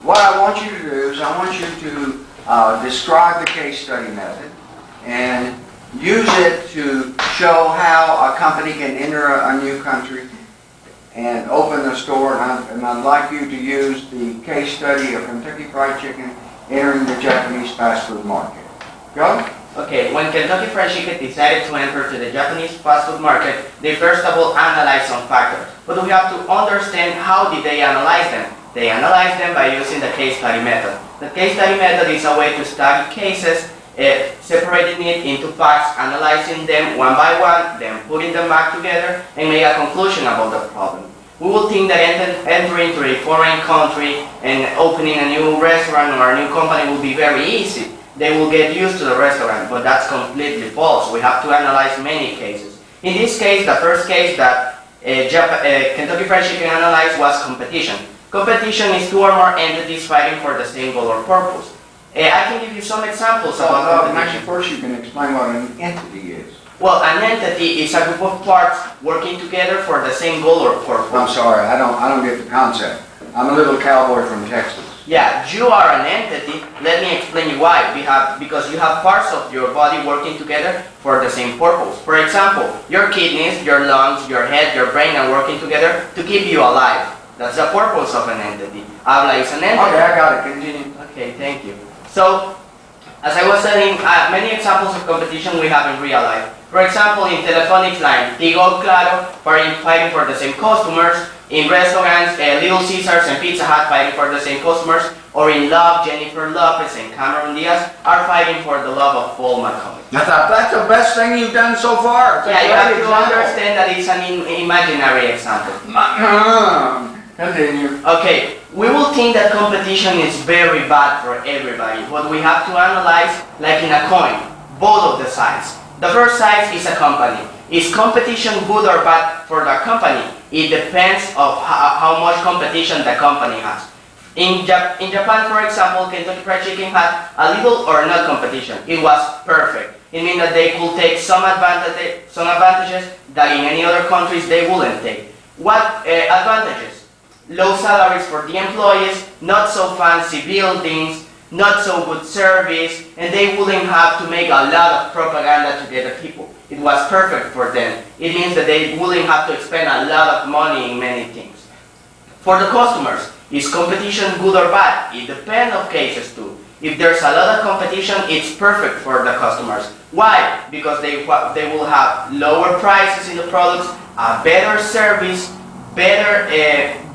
what I want you to do is I want you to describe the case study method and use it to show how a company can enter a new country and open a store. And I'd like you to use the case study of Kentucky Fried Chicken entering the Japanese fast food market. Go. Okay, when Kentucky Fried Chicken decided to enter to the Japanese fast food market, they first of all analyzed some factors. But we have to understand how did they analyze them. They analyzed them by using the case study method. The case study method is a way to study cases, separating it into facts, analyzing them one by one, then putting them back together and make a conclusion about the problem. We will think that entering to a foreign country and opening a new restaurant or a new company will be very easy. They will get used to the restaurant, but that's completely false. We have to analyze many cases. In this case, the first case that Kentucky Fried Chicken analyzed was competition. Competition is two or more entities fighting for the same goal or purpose. I can give you some examples about competition. Actually, first you can explain what an entity is. Well, an entity is a group of parts working together for the same goal or purpose. I'm sorry, I don't get the concept. I'm a little cowboy from Texas. Yeah, you are an entity. Let me explain you why. Because you have parts of your body working together for the same purpose. For example, your kidneys, your lungs, your head, your brain are working together to keep you alive. That's the purpose of an entity. Habla is an entity. Okay, I got it. Continue. Okay, thank you. So, as I was saying, many examples of competition we have in real life. For example, in telephonic line, Tigo, Claro, fighting for the same customers. In restaurants, Little Caesars and Pizza Hut fighting for the same customers. Or in love, Jennifer Lopez and Cameron Diaz are fighting for the love of Paul McCoy. That's the best thing you've done so far. Yeah, you have to understand that it's an imaginary example. Continue. Okay, we will think that competition is very bad for everybody, but we have to analyze like in a coin, both of the sides. The first side is a company. Is competition good or bad for the company? It depends of how much competition the company has. In Japan, for example, Kentucky Fried Chicken had a little or not competition. It was perfect. It means that they could take some advantages that in any other countries they wouldn't take. What advantages? Low salaries for the employees, not so fancy buildings, not so good service, and they wouldn't have to make a lot of propaganda to get the people. It was perfect for them. It means that they wouldn't have to spend a lot of money in many things. For the customers, is competition good or bad? It depends on cases too. If there's a lot of competition, it's perfect for the customers. Why? Because they will have lower prices in the products, a better service, better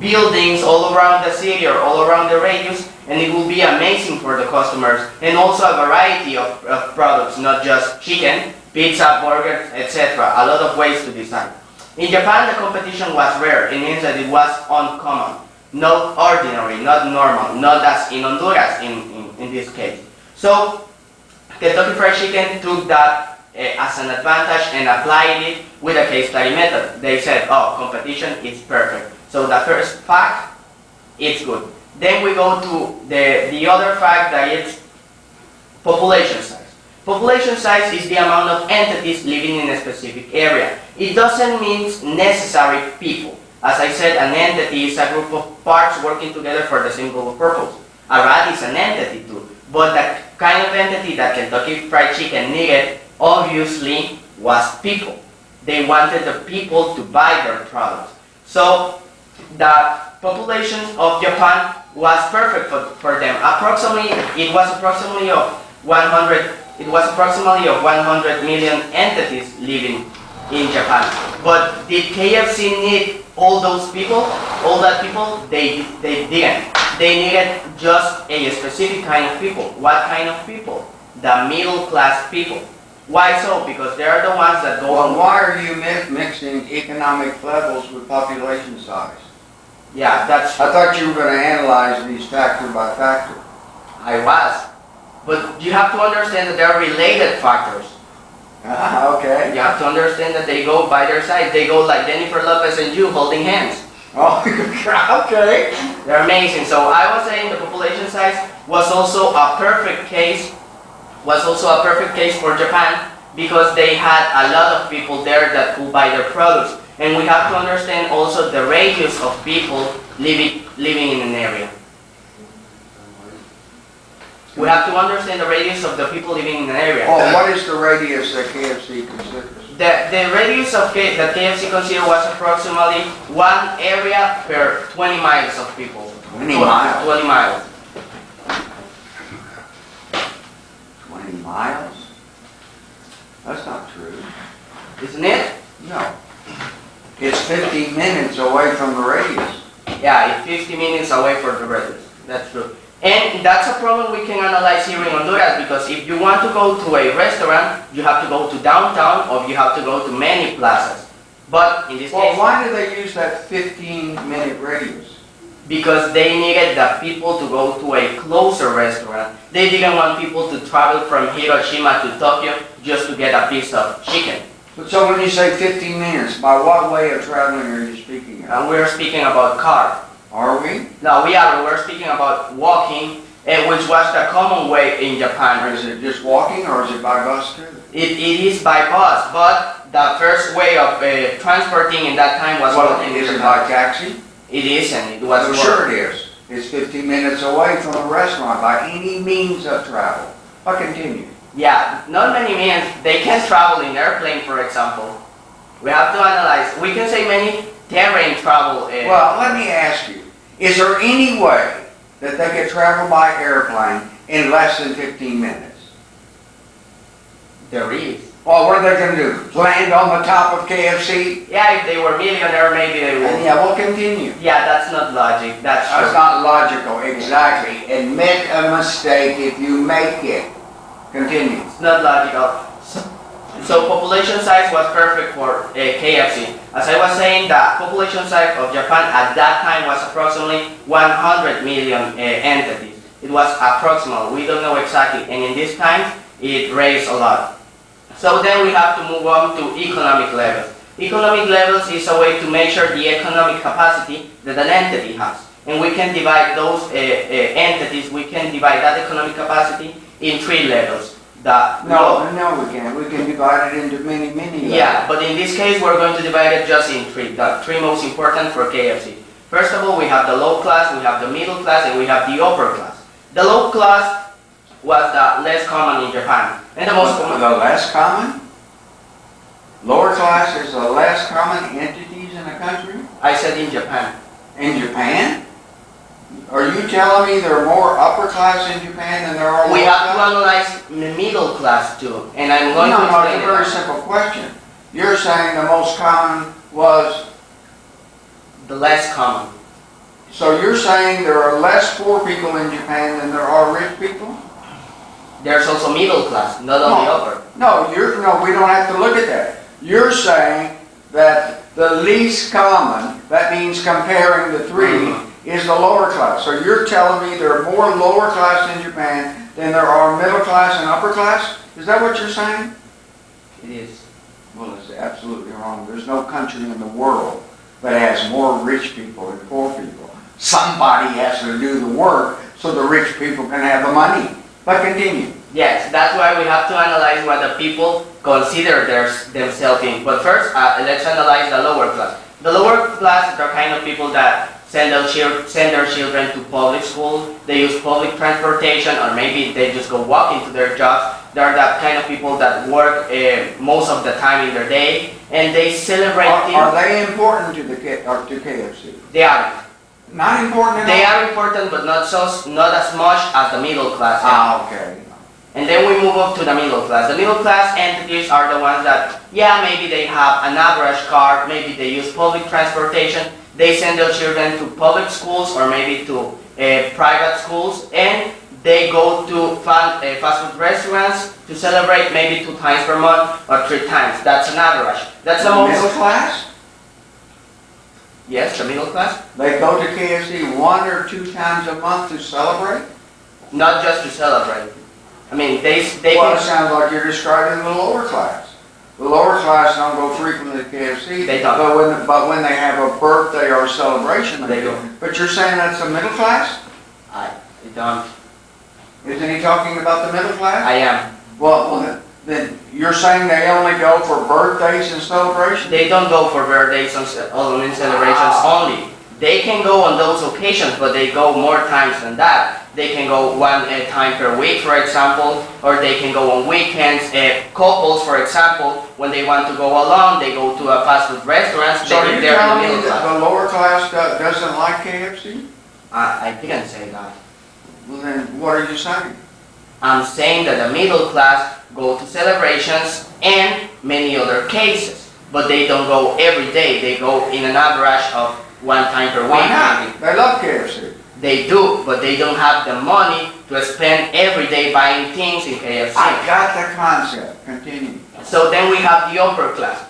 buildings all around the city or all around the radius, and it will be amazing for the customers, and also a variety of products, not just chicken, pizza, burgers, etc. A lot of ways to design. In Japan, the competition was rare. It means that it was uncommon, not ordinary, not normal, not as in Honduras in this case. So, Kentucky Fried Chicken took that as an advantage and applied it with a case study method. They said, oh, competition is perfect. So the first fact, it's good. Then we go to the other fact that it's population size. Population size is the amount of entities living in a specific area. It doesn't mean necessary people. As I said, an entity is a group of parts working together for the same goal or purpose. A rat is an entity too. But the kind of entity that Kentucky Fried Chicken needed obviously was people. They wanted the people to buy their products. So the population of Japan was perfect for them. It was approximately of 100 million entities living in Japan. But did KFC need all those people? All that people? They didn't. They needed just a specific kind of people. What kind of people? The middle class people. Why so? Because they are the ones that go on. Why are you mixing economic levels with population size? Yeah, that's... I thought you were going to analyze these factor by factor. I was. But you have to understand that they are related factors. Okay. You have to understand that they go by their side. They go like Jennifer Lopez and you holding hands. Oh, okay. They're amazing. So I was saying the population size was also a perfect case for Japan because they had a lot of people there that could buy their products. And we have to understand also the radius of people living in an area. We have to understand the radius of the people living in an area. Oh, what is the radius that KFC considers? The radius of that KFC considered was approximately one area per 20 miles of people. 20 miles? 20 miles. 20 miles? That's not true. Isn't it? No. It's 50 minutes away from the radius. Yeah, it's 50 minutes away from the radius. That's true. And that's a problem we can analyze here in Honduras, because if you want to go to a restaurant, you have to go to downtown or you have to go to many plazas. But in this Well, case, why do they use that 15-minute radius? because they needed the people to go to a closer restaurant. They didn't want people to travel from Hiroshima to Tokyo just to get a piece of chicken. But so when you say 15 minutes, by what way of traveling are you speaking of? And we're speaking about car. Are we? No, we're speaking about walking, which was the common way in Japan. Or is it just walking, or is it by bus too? It is by bus, but the first way of transporting in that time was Well, walking. is it by taxi? It is, and it was. Well, sure it is. It's 15 minutes away from the restaurant by any means of travel. But continue. Yeah, not many means. They can travel in airplane, for example. We have to analyze. We can say many terrain travel. Well, let me ask you, is there any way that they could travel by airplane in less than 15 minutes? There is. Well, what are they going to do? Land on the top of KFC? Yeah, if they were millionaire, maybe they would. Yeah, we'll continue. Yeah, that's not logic. That's That's true. not logical, exactly. Admit a mistake if you make it. Continue. It's not logical. So population size was perfect for KFC. As I was saying, the population size of Japan at that time was approximately 100 million entities. It was approximate. We don't know exactly. And in this time, it raised a lot. So then we have to move on to economic levels. Economic levels is a way to measure the economic capacity that an entity has. And we can divide those entities, we can divide that economic capacity in 3 levels. No, we can't. We can divide it into many levels. Yeah, but in this case we're going to divide it just in 3. The 3 most important for KFC. First of all, we have the low class, we have the middle class, and we have the upper class. The low class was the less common in Japan. And the most common. The less common? Lower class is the less common entities in a country? I said in Japan. In Japan? Are you telling me there are more upper class in Japan than there are lower We have to class? analyze the middle class too. And I'm going to No, explain it's a very simple question. You're saying the most common was, the less common. so you're saying there are less poor people in Japan than there are rich people? There's also middle class, not only upper. No, we don't have to look at that. You're saying that the least common, that means comparing the 3, is the lower class. So you're telling me there are more lower class in Japan than there are middle class and upper class? Is that what you're saying? It is. Well, it's absolutely wrong. There's no country in the world that has more rich people than poor people. Somebody has to do the work so the rich people can have the money. But continue. Yes, that's why we have to analyze what the people consider themselves in. But first, let's analyze the lower class. The lower class are kind of people that send their children to public school. They use public transportation, or maybe they just go walking to their jobs. They're that kind of people that work most of the time in their day, and they celebrate. Are they important to KFC? They are. Not important at all? They are important, but not as much as the middle class. Okay. And then we move up to the middle class. The middle class entities are the ones that, yeah, maybe they have an average car, maybe they use public transportation, they send their children to public schools or maybe to private schools, and they go to fast food restaurants to celebrate maybe 2 times per month or 3 times. That's an average. That's the most... Middle class? Yes, the middle class. They go to KFC 1 or 2 times a month to celebrate? Not just to celebrate. I mean, they Well, it can... sounds like you're describing the lower class. The lower class don't go frequently to KFC. They don't. But when they have a birthday or a celebration, They do. do. But you're saying that's the middle class? I don't. Isn't he talking about the middle class? I am. Well, then you're saying they only go for birthdays and celebrations? They don't go for birthdays and celebrations only. They can go on those occasions, but they go more times than that. They can go one time per week, for example, or they can go on weekends. Couples, for example, when they want to go alone, they go to a fast food restaurant. So are you telling me that the lower class doesn't like KFC? I didn't say that. Well, then what are you saying? I'm saying that the middle class go to celebrations and many other cases, but they don't go every day. They go in an average of one time per week. Why not? They love KFC. They do, but they don't have the money to spend every day buying things in KFC. I got the concept. Continue. So then we have the upper class.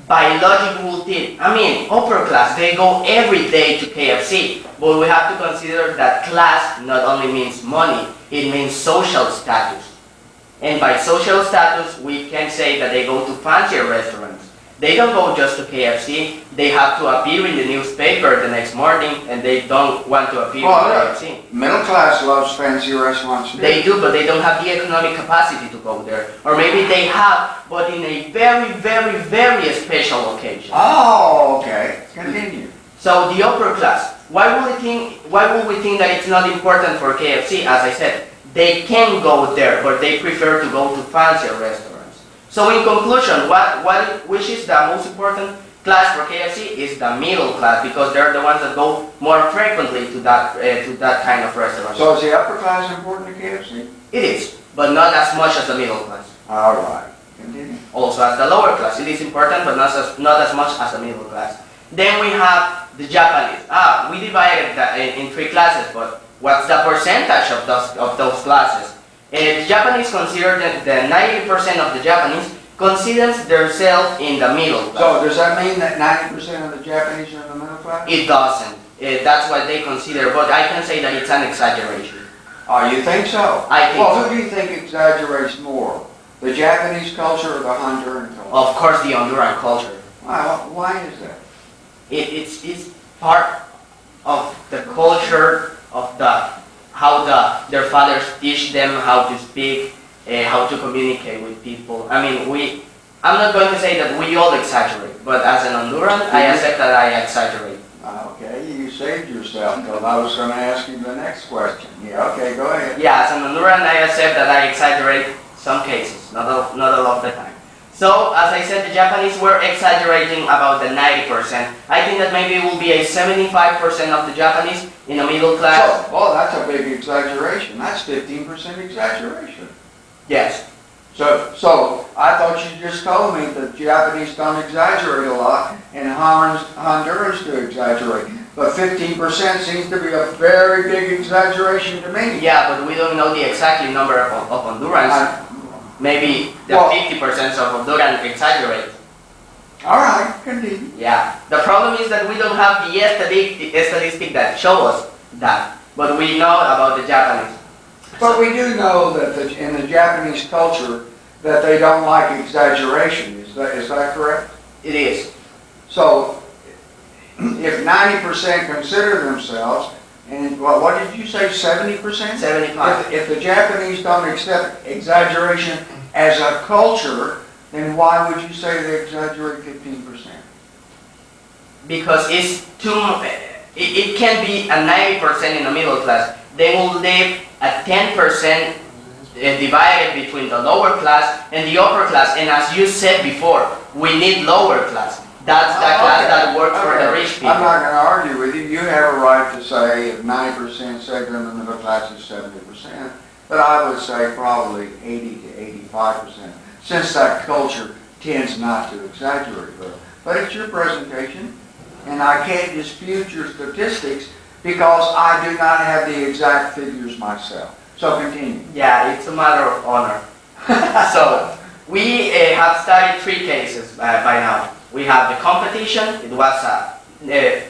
Biological thing. I mean, upper class, they go every day to KFC, but we have to consider that class not only means money, it means social status. And by social status, we can say that they go to fancier restaurants. They don't go just to KFC, they have to appear in the newspaper the next morning, and they don't want to appear in KFC. Middle class loves fancy restaurants too. They do, but they don't have the economic capacity to go there. Or maybe they have, but in a very, very, very special occasion. Oh, okay. Continue. So the upper class, why would we think that it's not important for KFC? As I said, they can go there, but they prefer to go to fancier restaurants. So in conclusion, which is the most important class for KFC is the middle class, because they're the ones that go more frequently to that kind of restaurant. So is the upper class important to KFC? It is, but not as much as the middle class. All right. Continue. Also as the lower class, it is important, but not as much as the middle class. Then we have the Japanese. We divided that in three classes, but what's the percentage of those classes? The Japanese consider that the 90% of the Japanese considers themselves in the middle class. So does that mean that 90% of the Japanese are in the middle class? It doesn't. That's what they consider, but I can say that it's an exaggeration. Oh, you think so? I think so. Who do you think exaggerates more? The Japanese culture or the Honduran culture? Of course, the Honduran culture. Why is that? It's part of the culture of how their fathers teach them how to speak, how to communicate with people. I mean, I'm not going to say that we all exaggerate, but as an Honduran, I accept that I exaggerate. Okay, you saved yourself, because I was going to ask you the next question. Yeah, okay, go ahead. Yeah, as an Honduran, I accept that I exaggerate some cases, not a lot of the time. So, as I said, the Japanese were exaggerating about the 90%. I think that maybe it will be a 75% of the Japanese in the middle class. So, that's a big exaggeration. That's 15% exaggeration. Yes. So I thought you just told me that Japanese don't exaggerate a lot and Hondurans do exaggerate. But 15% seems to be a very big exaggeration to me. Yeah, but we don't know the exact number of Hondurans. Maybe the 50% of Hondurans exaggerate. All right, continue. Yeah. The problem is that we don't have the statistic that show us that. But we know about the Japanese. But we do know that in the Japanese culture that they don't like exaggeration. Is that correct? It is. So if 90% consider themselves, and what did you say, 70%? 75. If the Japanese don't accept exaggeration as a culture, then why would you say they exaggerate 15%? Because it's it can be a 90% in the middle class. They will live at 10% divided between the lower class and the upper class. And as you said before, we need lower class. That's the class that works for the rich people. I'm not going to argue with you. You have a right to say if 90% say them in the middle class is 70%, but I would say probably 80 to 85%, since that culture tends not to exaggerate. But it's your presentation, and I can't dispute your statistics because I do not have the exact figures myself. So continue. Yeah, it's a matter of honor. So we have studied three cases by now. We have the competition. It was a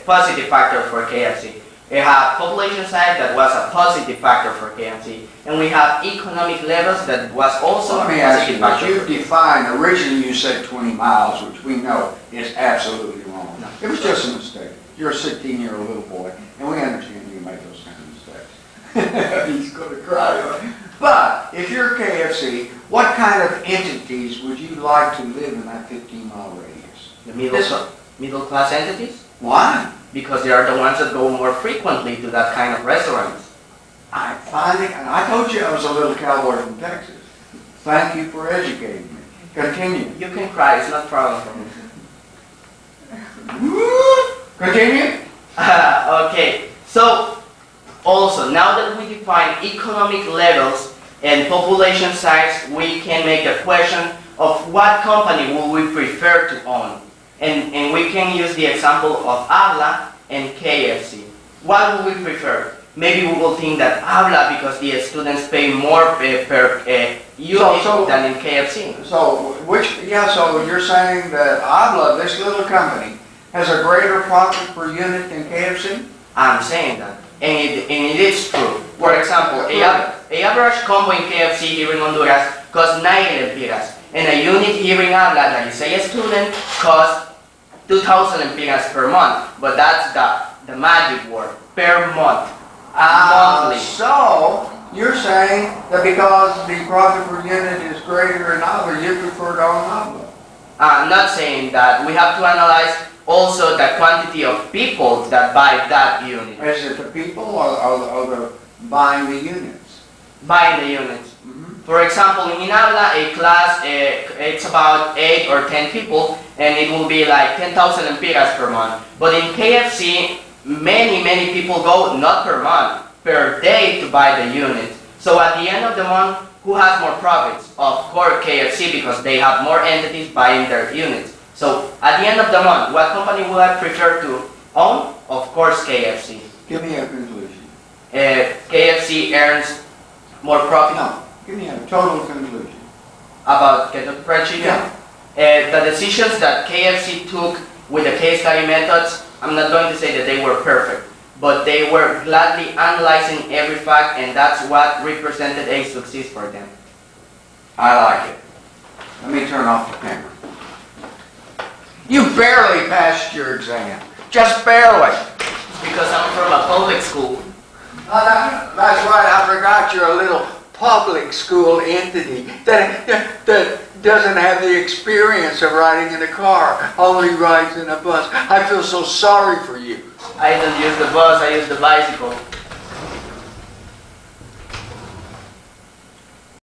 positive factor for KFC. We have population size, that was a positive factor for KFC. And we have economic levels, that was also a positive factor. You defined, originally you said 20 miles, which we know is absolutely wrong. No. It was just a mistake. You're a 16-year-old little boy, and we understand you make those kind of mistakes. He's going to cry. But if you're KFC, what kind of entities would you like to live in that 15-mile radius? The middle class entities? Why? Because they are the ones that go more frequently to that kind of restaurants. I finally, and I told you I was a little cowboy from Texas. Thank you for educating me. Continue. You can cry, it's not a problem for me. Continue. Okay, so also now that we define economic levels and population size, we can make the question of what company would we prefer to own. And we can use the example of Habla and KFC. What would we prefer? Maybe we will think that Habla because the students pay more per unit than in KFC. So you're saying that Habla, this little company, has a greater profit per unit than KFC? I'm saying that, and it is true. For example, a average combo in KFC here in Honduras costs 9 lempiras, and a unit here in Habla, like say a student, costs 2,000 lempiras per month. But that's the magic word, per month, monthly. So you're saying that because the profit per unit is greater in Habla, you prefer to own Habla? I'm not saying that. We have to analyze also the quantity of people that buy that unit. Is it the people or the buying the units? Buying the units. For example, in Habla, a class, it's about 8 or 10 people, and it will be like 10,000 lempiras per month. But in KFC, many people go, not per month, per day to buy the unit. So at the end of the month, who has more profits? Of course, KFC, because they have more entities buying their units. So at the end of the month, what company would I prefer to own? Of course, KFC. Give me a conclusion. KFC earns more profit. No, give me a total conclusion. About Kentucky Fried Chicken? Yeah. The decisions that KFC took with the case study methods, I'm not going to say that they were perfect, but they were gladly analyzing every fact, and that's what represented a success for them. I like it. Let me turn off the camera. You barely passed your exam. Just barely. Because I'm from a public school. That's right, I forgot you're a little public school entity that doesn't have the experience of riding in a car, only rides in a bus. I feel so sorry for you. I don't use the bus, I use the bicycle.